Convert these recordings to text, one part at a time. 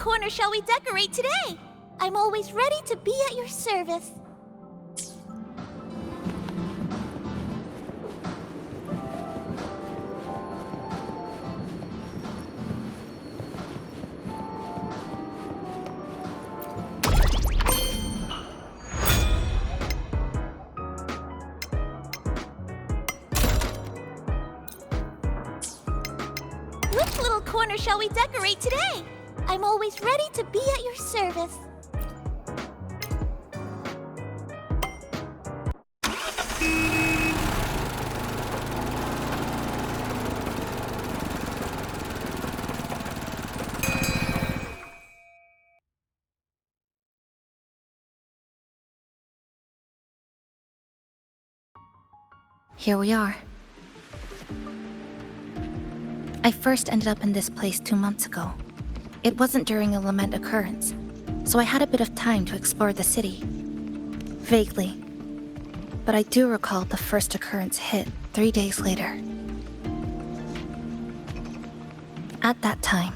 corner shall we decorate today? I'm always ready to be at your service. Which little corner shall we decorate today? I'm always ready to be at your service. Here we are. I first ended up in this place 2 months ago. It wasn't during a lament occurrence, so I had a bit of time to explore the city. Vaguely. But I do recall the first occurrence hit 3 days later. At that time,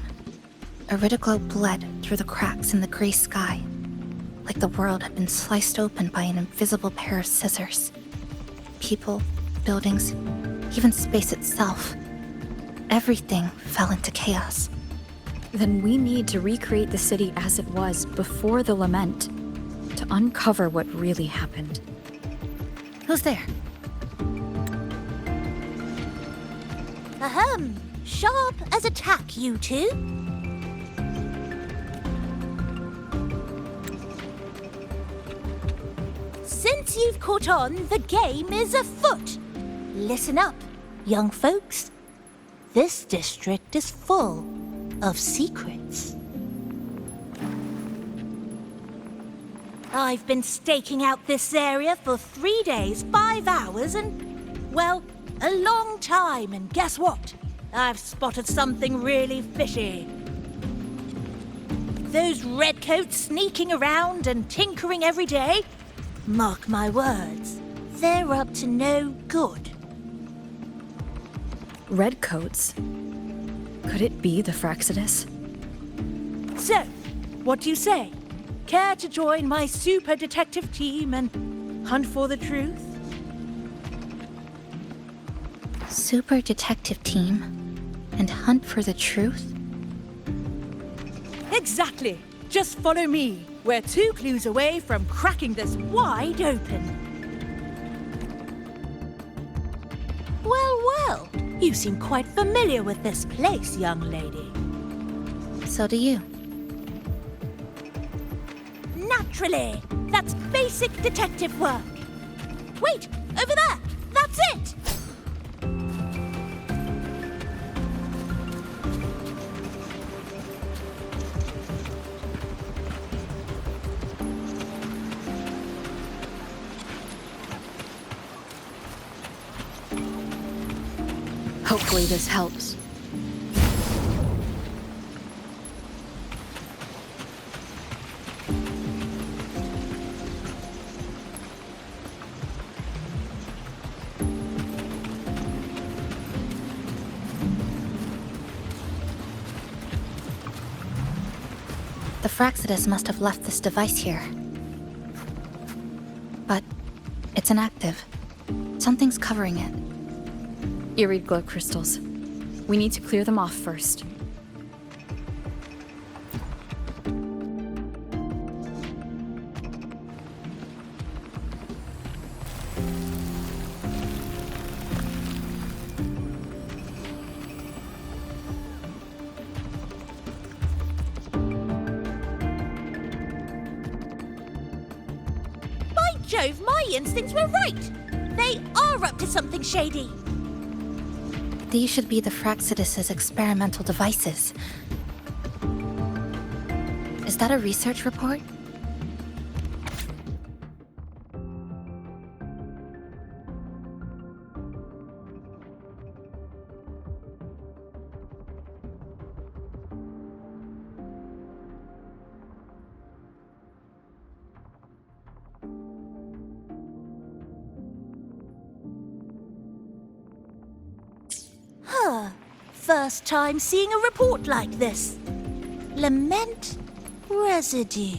Iridoglow bled through the cracks in the gray sky, like the world had been sliced open by an invisible pair of scissors. People, buildings, even space itself. Everything fell into chaos. Then we need to recreate the city as it was before the lament, to uncover what really happened. Who's there? Ahem. Sharp as a tack, you two. Since you've caught on, the game is afoot. Listen up, young folks. This district is full of secrets. I've been staking out this area for 3 days, 5 hours, and, well, a long time. And guess what? I've spotted something really fishy. Those redcoats sneaking around and tinkering every day, mark my words, they're up to no good. Redcoats? Could it be the Fraxidus? So, what do you say? Care to join my super detective team and hunt for the truth? Super detective team and hunt for the truth? Exactly. Just follow me. We're 2 clues away from cracking this wide open. Well, you seem quite familiar with this place, young lady. So do you. Naturally. That's basic detective work. Wait, over there. That's it. Hopefully this helps. The Fraxidus must have left this device here. But it's inactive. Something's covering it. Eerie glow crystals. We need to clear them off first. By Jove, my instincts were right. They are up to something shady. These should be the Fraxidus's experimental devices. Is that a research report? First time seeing a report like this. Lament residue.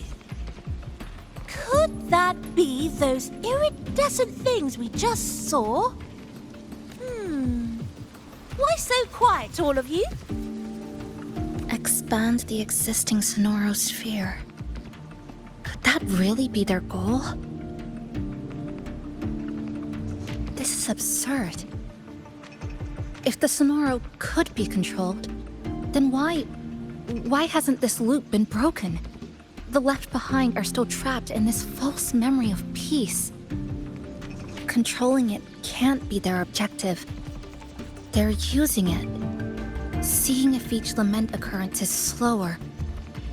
Could that be those iridescent things we just saw? Why so quiet, all of you? Expand the existing Sonoro sphere. Could that really be their goal? This is absurd. If the Sonoro could be controlled, then why hasn't this loop been broken? The left behind are still trapped in this false memory of peace. Controlling it can't be their objective. They're using it, seeing if each lament occurrence is slower,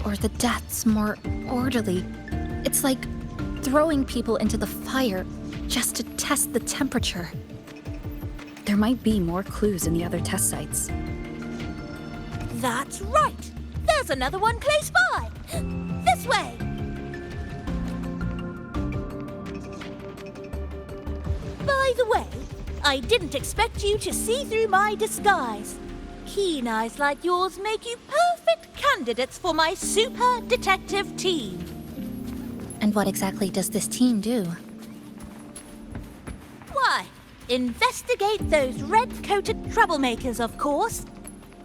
or the deaths more orderly. It's like throwing people into the fire just to test the temperature. There might be more clues in the other test sites. That's right. There's another one close by. This way. By the way, I didn't expect you to see through my disguise. Keen eyes like yours make you perfect candidates for my super detective team. And what exactly does this team do? Why, investigate those red-coated troublemakers, of course.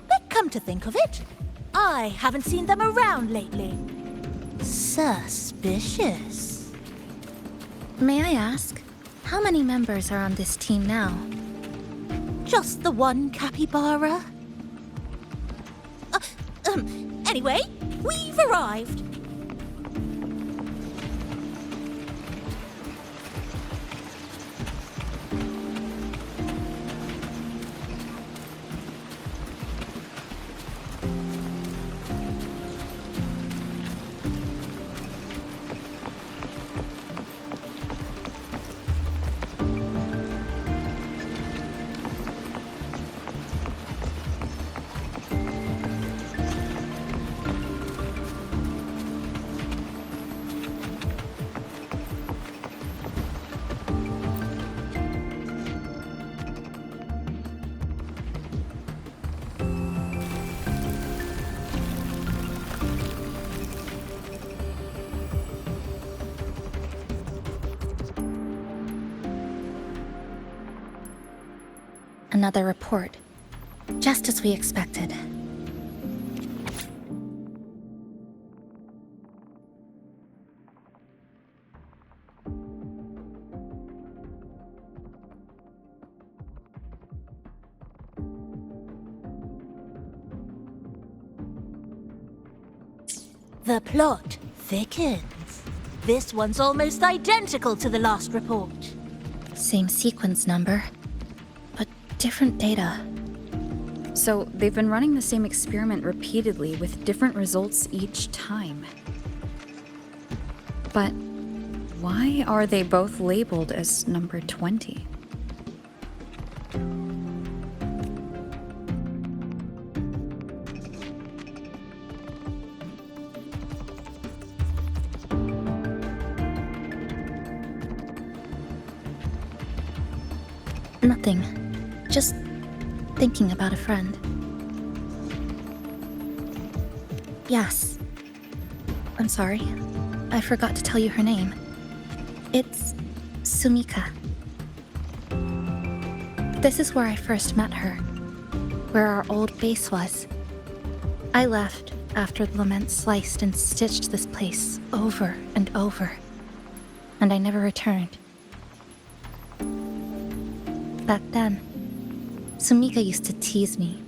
But come to think of it, I haven't seen them around lately. Suspicious. May I ask, how many members are on this team now? Just the one capybara? Anyway, we've arrived. Another report, just as we expected. The plot thickens. This one's almost identical to the last report. Same sequence number, but different data. So they've been running the same experiment repeatedly with different results each time. But why are they both labeled as number 20? Nothing. Just thinking about a friend. Yes. I'm sorry. I forgot to tell you her name. It's Sumika. This is where I first met her, where our old base was. I left after the lament sliced and stitched this place over and over, and I never returned. Back then, Sumika used to tease me.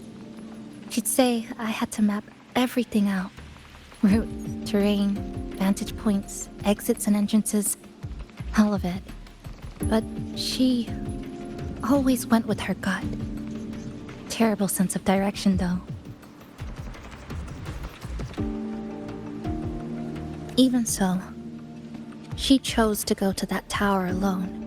She'd say I had to map everything out. Route, terrain, vantage points, exits and entrances, all of it. But she always went with her gut. Terrible sense of direction, though. Even so, she chose to go to that tower alone.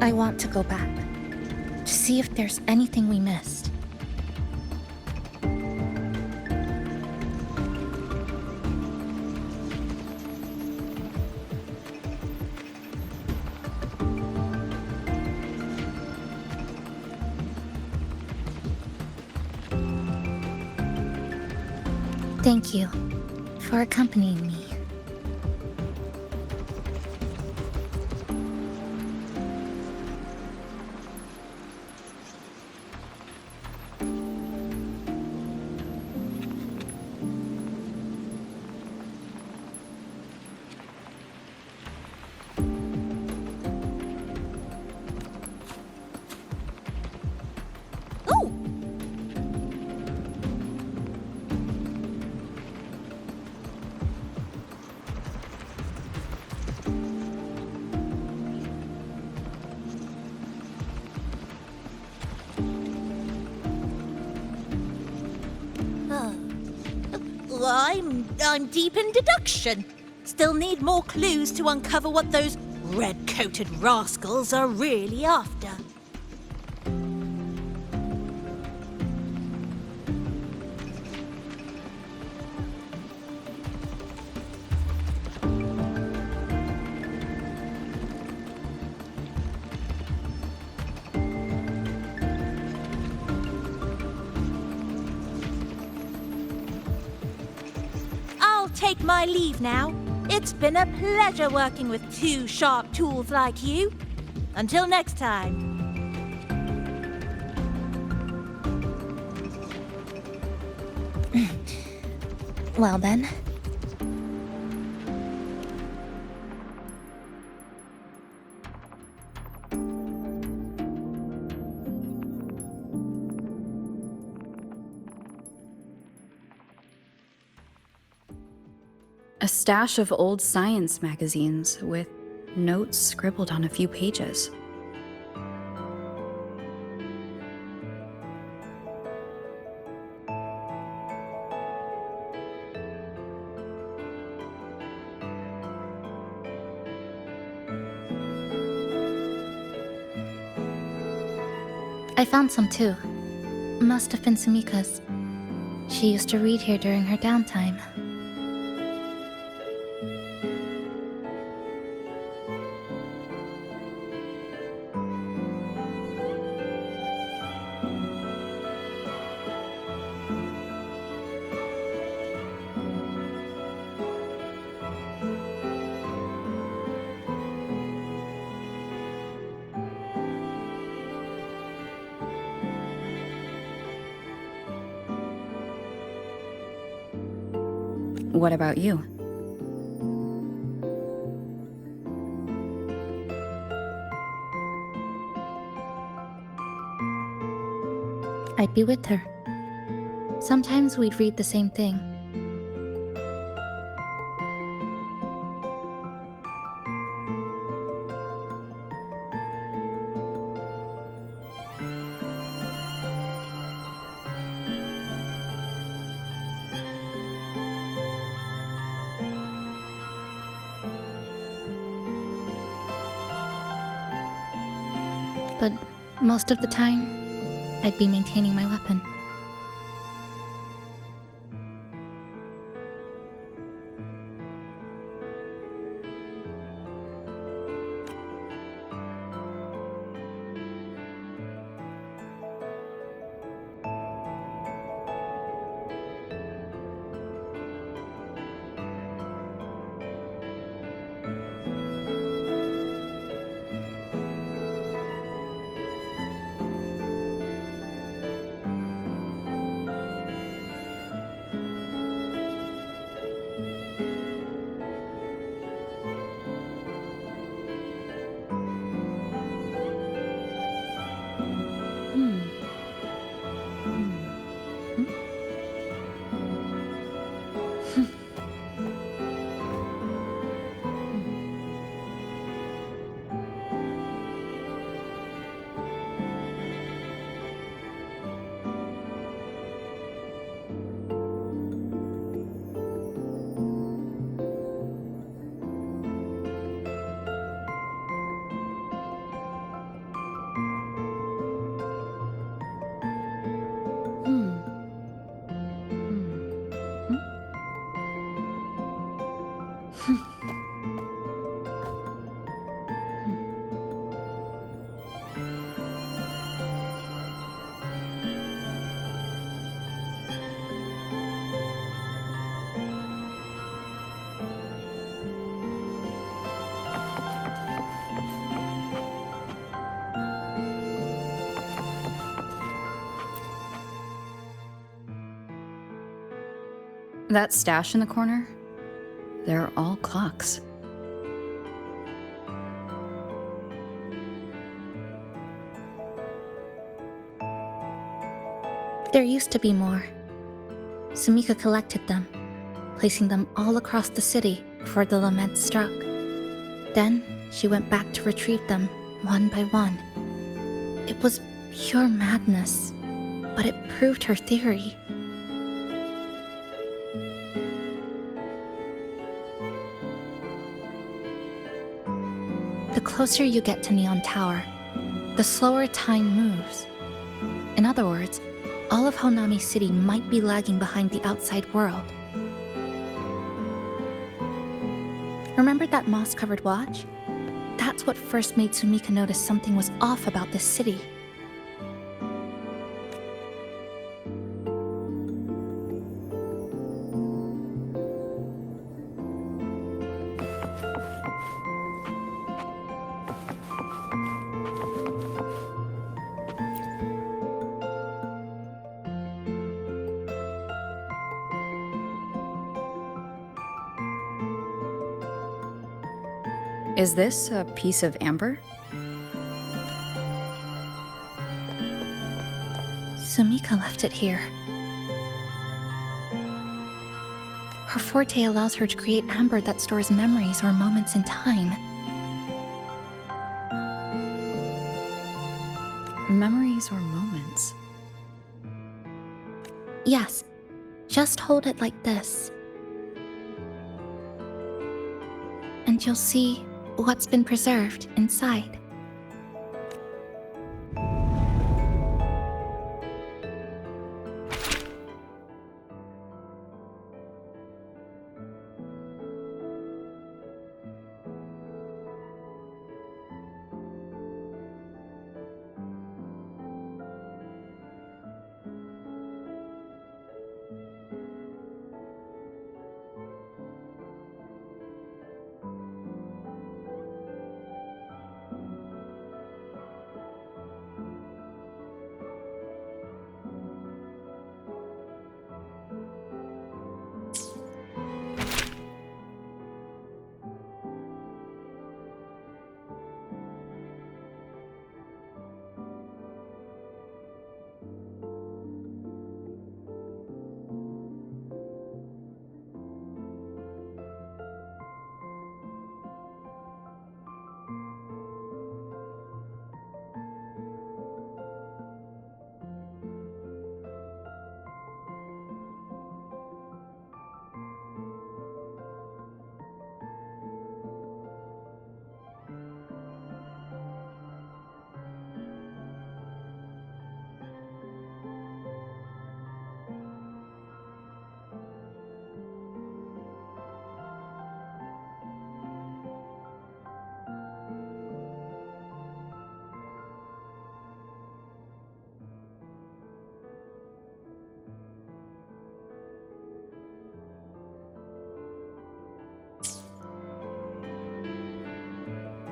I want to go back, to see if there's anything we missed. Thank you for accompanying me. Ooh! I'm deep in deduction. Still need more clues to uncover what those red-coated rascals are really after. I'll take my leave now. It's been a pleasure working with two sharp tools like you. Until next time. Well then. A stash of old science magazines with notes scribbled on a few pages. I found some too. Must have been Sumika's. She used to read here during her downtime. What about you? I'd be with her. Sometimes we'd read the same thing. But most of the time, I'd be maintaining my weapon. That stash in the corner? They're all clocks. There used to be more. Sumika collected them, placing them all across the city before the lament struck. Then she went back to retrieve them one by one. It was pure madness, but it proved her theory. The closer you get to Neon Tower, the slower time moves. In other words, all of Honami City might be lagging behind the outside world. Remember that moss-covered watch? That's what first made Sumika notice something was off about this city. Is this a piece of amber? Sumika left it here. Her forte allows her to create amber that stores memories or moments in time. Memories or moments? Yes, just hold it like this. And you'll see what's been preserved inside.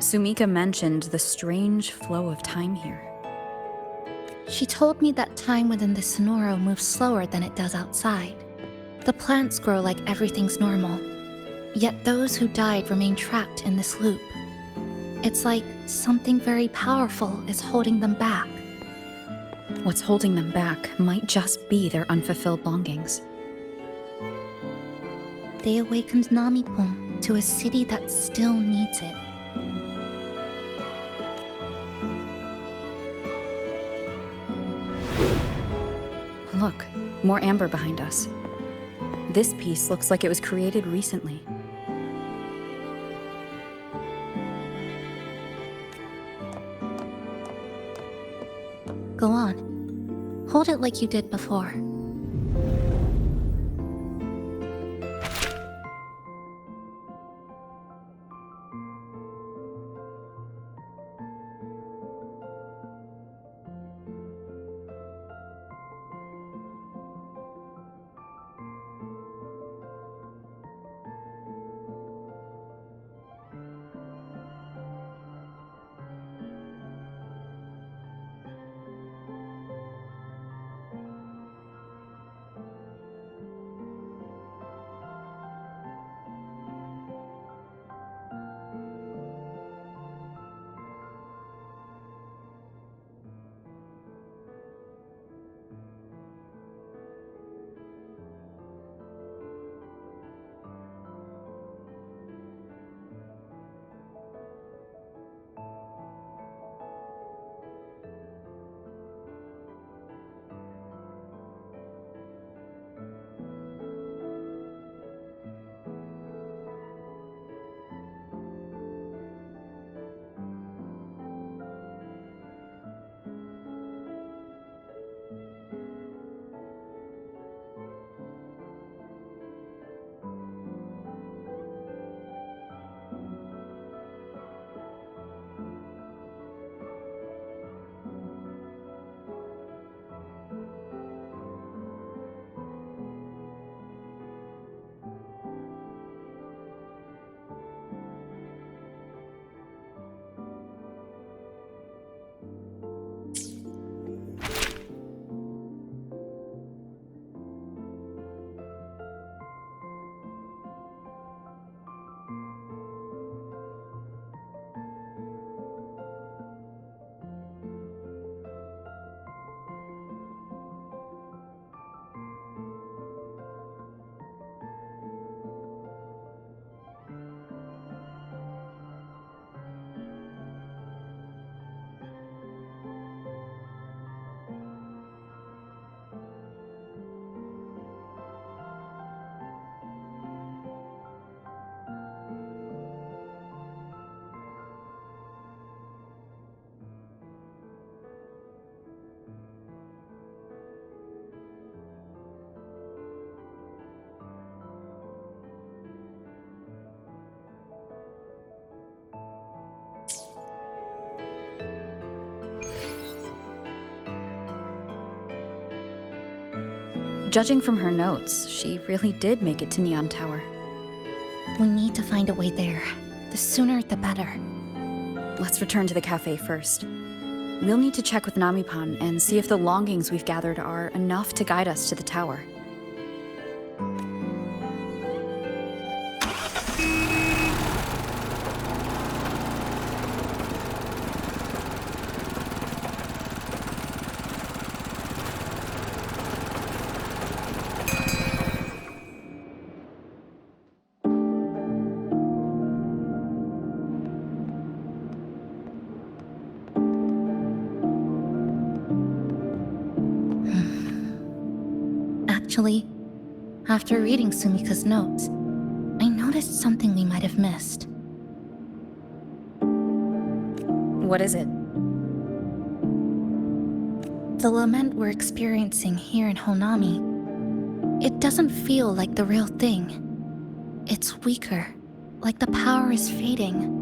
Sumika mentioned the strange flow of time here. She told me that time within the Sonoro moves slower than it does outside. The plants grow like everything's normal, yet those who died remain trapped in this loop. It's like something very powerful is holding them back. What's holding them back might just be their unfulfilled longings. They awakened Namipum to a city that still needs it. Look, more amber behind us. This piece looks like it was created recently. Go on. Hold it like you did before. Judging from her notes, she really did make it to Neon Tower. We need to find a way there. The sooner, the better. Let's return to the cafe first. We'll need to check with Namipan and see if the longings we've gathered are enough to guide us to the tower. Actually, after reading Sumika's notes, I noticed something we might have missed. What is it? The lament we're experiencing here in Honami, it doesn't feel like the real thing. It's weaker, like the power is fading.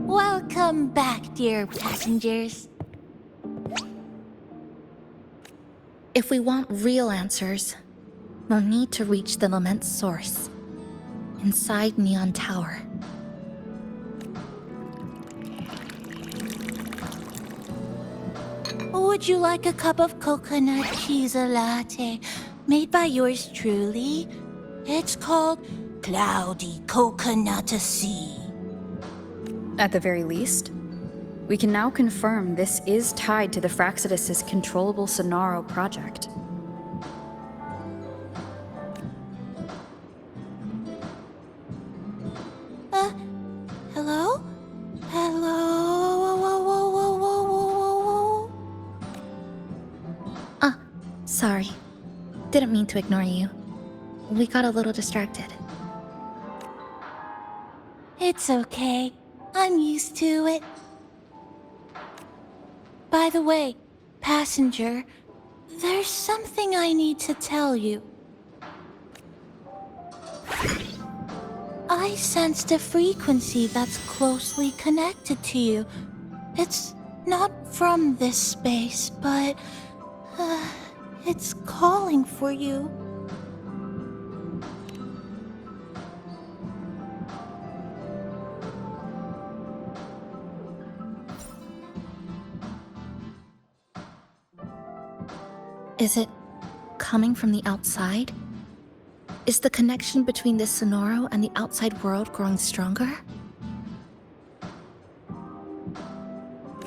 Welcome back, dear passengers. If we want real answers, we'll need to reach the lament's source, inside Neon Tower. Would you like a cup of coconut Chisa latte made by yours truly? It's called Cloudy Coconut Sea. At the very least, we can now confirm this is tied to the Fraxidus' controllable Sonaro project. Hello? Hello? Whoa, whoa, whoa, whoa, whoa, whoa, whoa. Sorry. Didn't mean to ignore you. We got a little distracted. It's okay. I'm used to it. By the way, passenger, there's something I need to tell you. I sensed a frequency that's closely connected to you. It's not from this space, but it's calling for you. Is it coming from the outside? Is the connection between this Sonoro and the outside world growing stronger?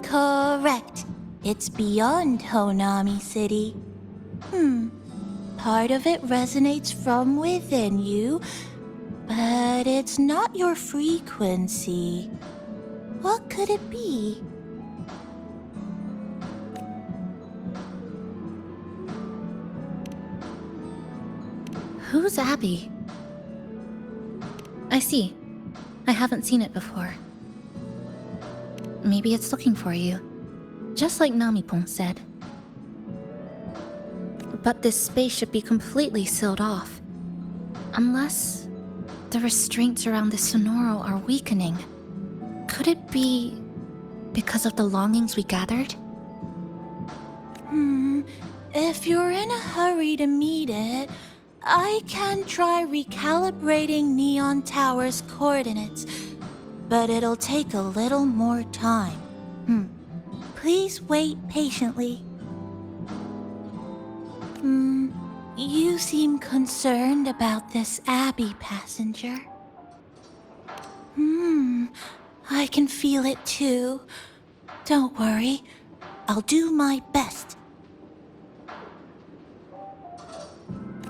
Correct. It's beyond Honami City. Part of it resonates from within you, but it's not your frequency. What could it be? Who's Abby? I see. I haven't seen it before. Maybe it's looking for you, just like Namipon said. But this space should be completely sealed off. Unless the restraints around the Sonoro are weakening. Could it be because of the longings we gathered? If you're in a hurry to meet it, I can try recalibrating Neon Tower's coordinates, but it'll take a little more time. Please wait patiently. You seem concerned about this Abby, passenger. I can feel it too. Don't worry, I'll do my best.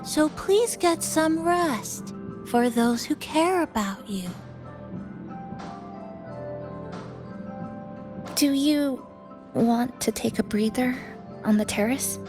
So please get some rest for those who care about you. Do you want to take a breather on the terrace?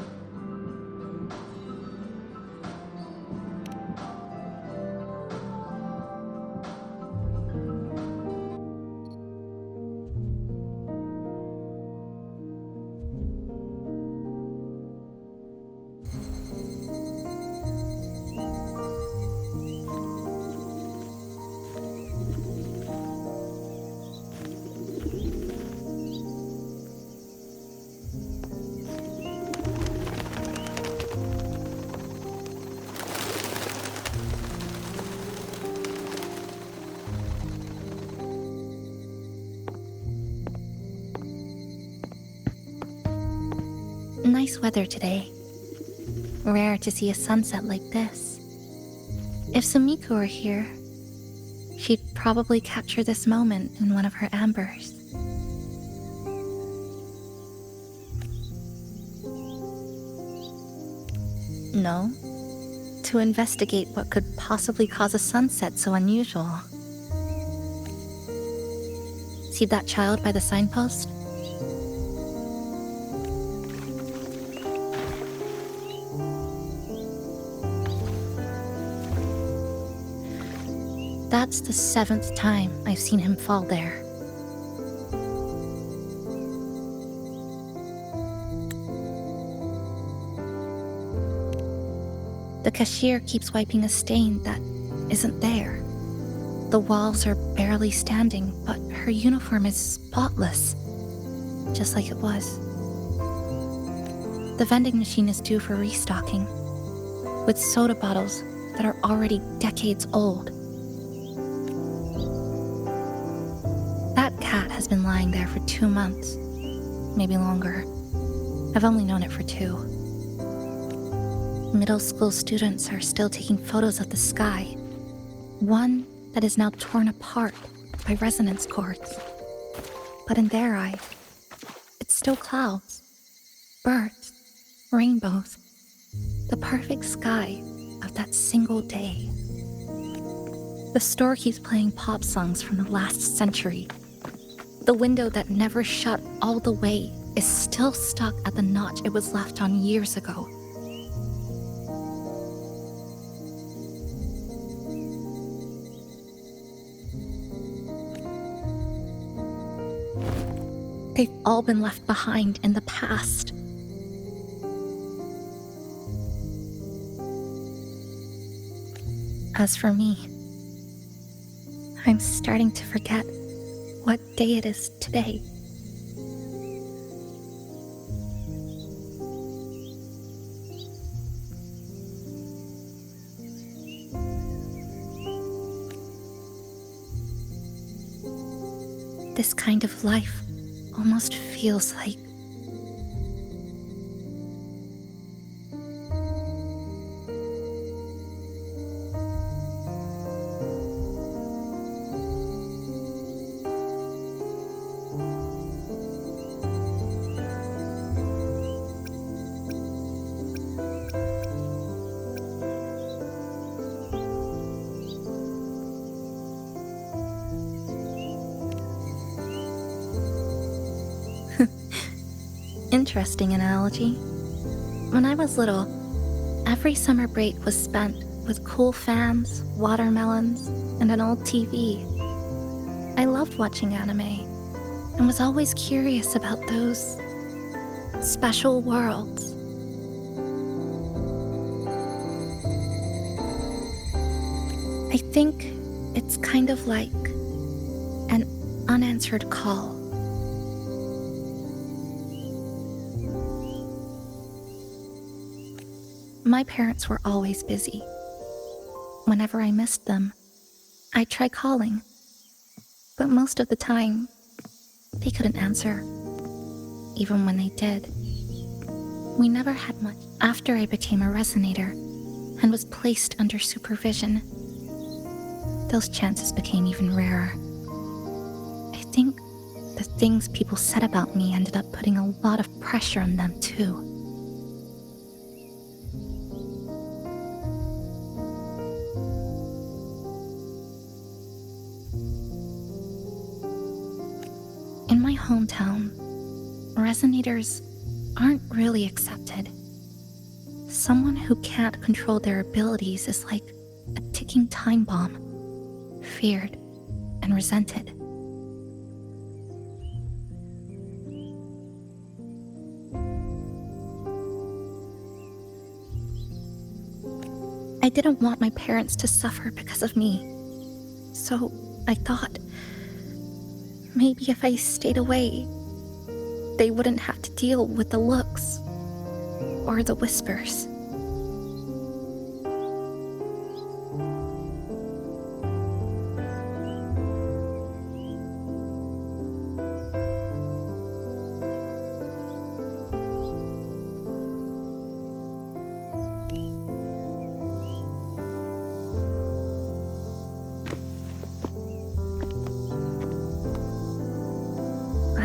Nice weather today. Rare to see a sunset like this. If Sumika were here, she'd probably capture this moment in one of her ambers. No, to investigate what could possibly cause a sunset so unusual. See that child by the signpost? That's the 7th time I've seen him fall there. The cashier keeps wiping a stain that isn't there. The walls are barely standing, but her uniform is spotless, just like it was. The vending machine is due for restocking, with soda bottles that are already decades old. That cat has been lying there for 2 months, maybe longer. I've only known it for 2. Middle school students are still taking photos of the sky, one that is now torn apart by resonance cords. But in their eye, it's still clouds, birds, rainbows, the perfect sky of that single day. The store keeps playing pop songs from the last century. The window that never shut all the way is still stuck at the notch it was left on years ago. They've all been left behind in the past. As for me, I'm starting to forget what day it is today. This kind of life almost feels like interesting analogy. When I was little, every summer break was spent with cool fans, watermelons, and an old TV. I loved watching anime and was always curious about those special worlds. I think it's kind of like an unanswered call. My parents were always busy. Whenever I missed them, I'd try calling, but most of the time, they couldn't answer, even when they did. We never had much. After I became a resonator and was placed under supervision, those chances became even rarer. I think the things people said about me ended up putting a lot of pressure on them too. In my hometown, resonators aren't really accepted. Someone who can't control their abilities is like a ticking time bomb, feared and resented. I didn't want my parents to suffer because of me, so I thought, maybe if I stayed away, they wouldn't have to deal with the looks or the whispers.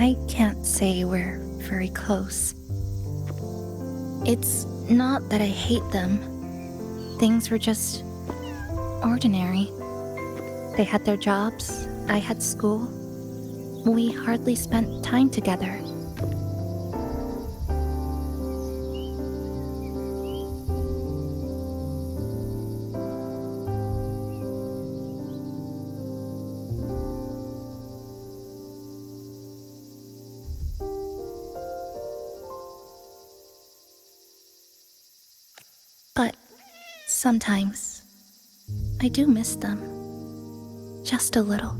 I can't say we're very close. It's not that I hate them. Things were just ordinary. They had their jobs, I had school. We hardly spent time together. But sometimes I do miss them. Just a little.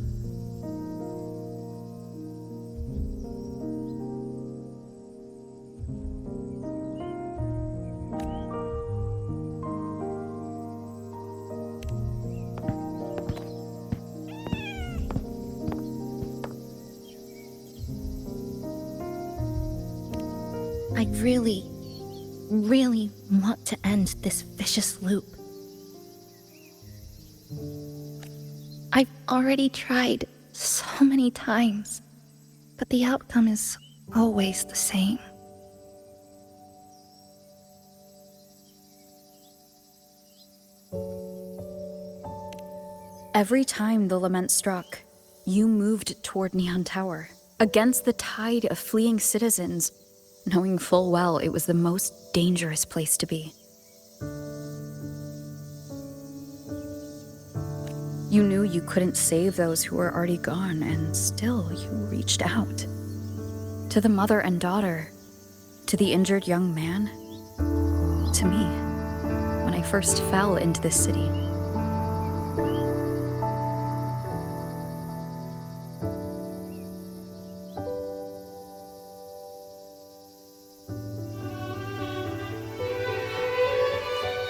I really want to end this vicious loop. I've already tried so many times, but the outcome is always the same. Every time the lament struck, you moved toward Neon Tower, against the tide of fleeing citizens, knowing full well it was the most dangerous place to be. You knew you couldn't save those who were already gone, and still you reached out. To the mother and daughter, to the injured young man, to me, when I first fell into this city.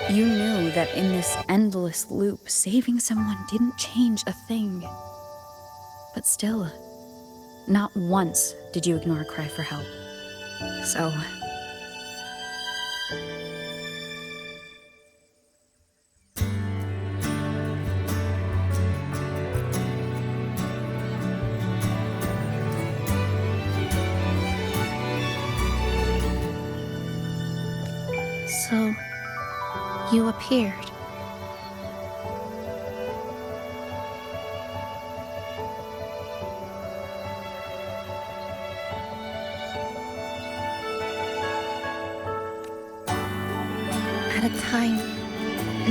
You knew that in this endless loop, saving someone didn't change a thing. But still, not once did you ignore a cry for help. So... So, you appeared. At a time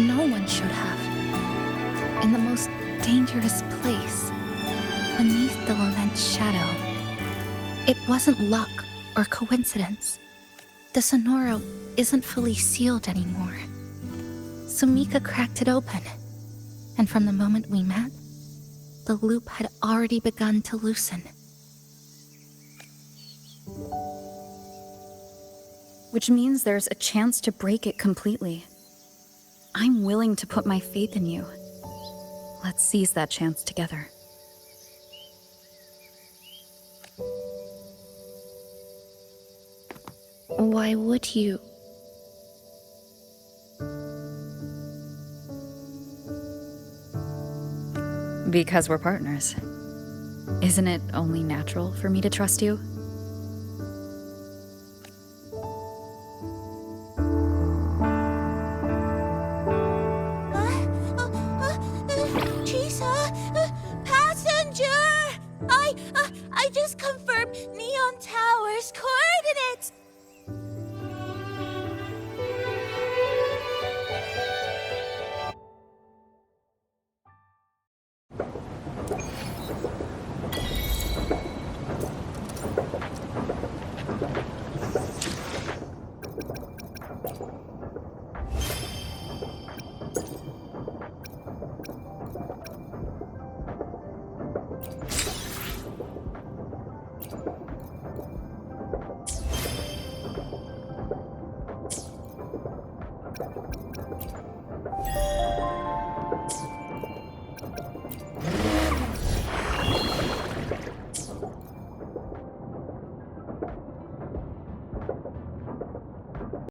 no one should have. In the most dangerous place, beneath the lament's shadow. It wasn't luck or coincidence. The Sonoro isn't fully sealed anymore. Sumika cracked it open, and from the moment we met, the loop had already begun to loosen. Which means there's a chance to break it completely. I'm willing to put my faith in you. Let's seize that chance together. Why would you? Because we're partners. Isn't it only natural for me to trust you? Chisa, passenger! I just confirmed